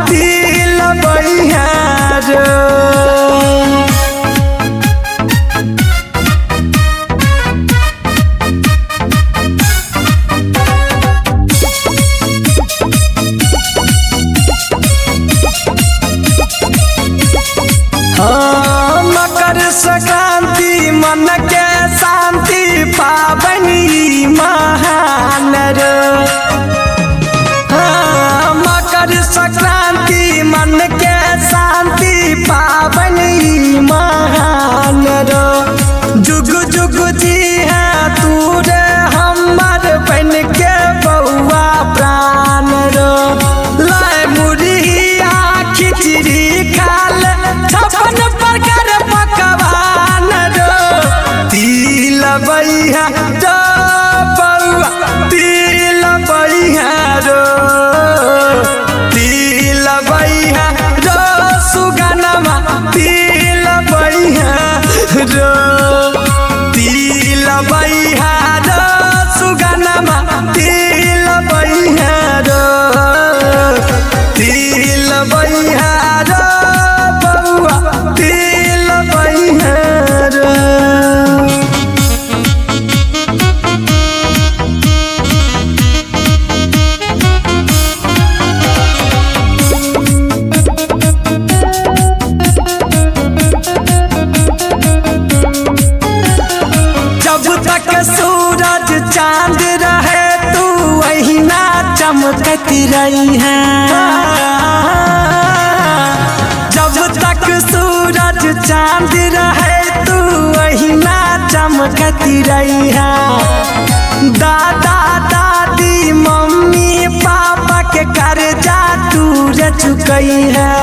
तिल बहियार मकर संक्रांति मन के शांति पावनी महान मकर संक्रांति मन के शांति पावनी महान जुग जुग जी है तू रे हमर बन के बउआ प्राण लाए मुड़िया खिचड़ी खाल छप्पन प्रकार पकवान तिल बहिया बउआ तिल बहिया तिल बहिया सुगनमा तिल बहिया तिल बहिया सुगनमा तिल बहिया तिल बहिया बउआ तिल बहिया जब तक सूरज चांद रहे तू वही ना चमकती रही है जब तक सूरज चांद रहे तू वही ना चमकती रही है दादा दादी मम्मी पापा के कर्जा तू रे चुकई है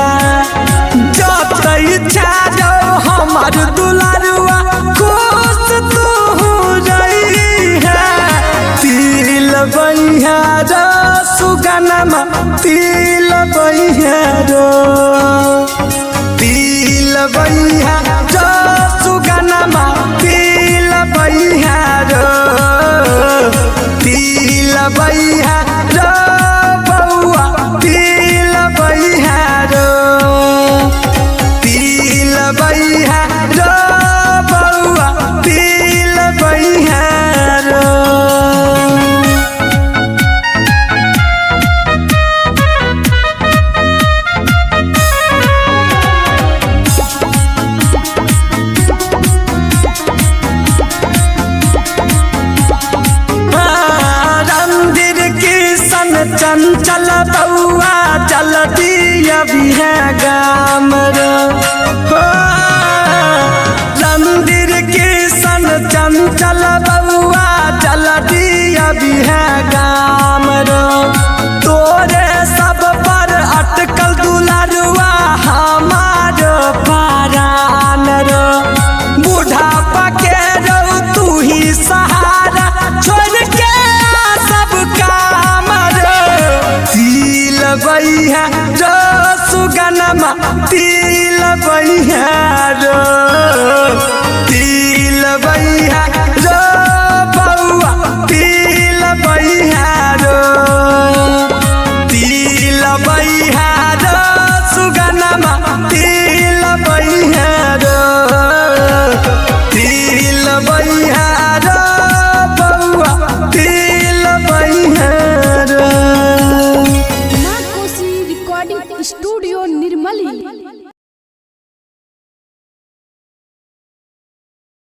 जब इच्छा जो हमार दुलारुआ खुश तू रही है तिल बहिया सुगनमा तिल बहिया तिल बहिया सुगनमा तिल बहिया तिल बहिया बउआ तिल बहिया तिल बहिया बउआ तिल बहिया चंचल बउआ चलती अभी है गाम मंदिर की सन चंचल बउआ चलती अभी है गाम तोरे सब पर अटकल दुलारुआ हमार पारान बुढ़ापा के रो तू ही सहारा छोड़ के सब काम तिल बहिया सुगनमा तिल बहिया तिल बहिया बउआ तिल बहिया तिल बहिया सुगनमा तिल बहिया तिल बहिया बउआ तिल बहिया स्टूडियो निर्मली।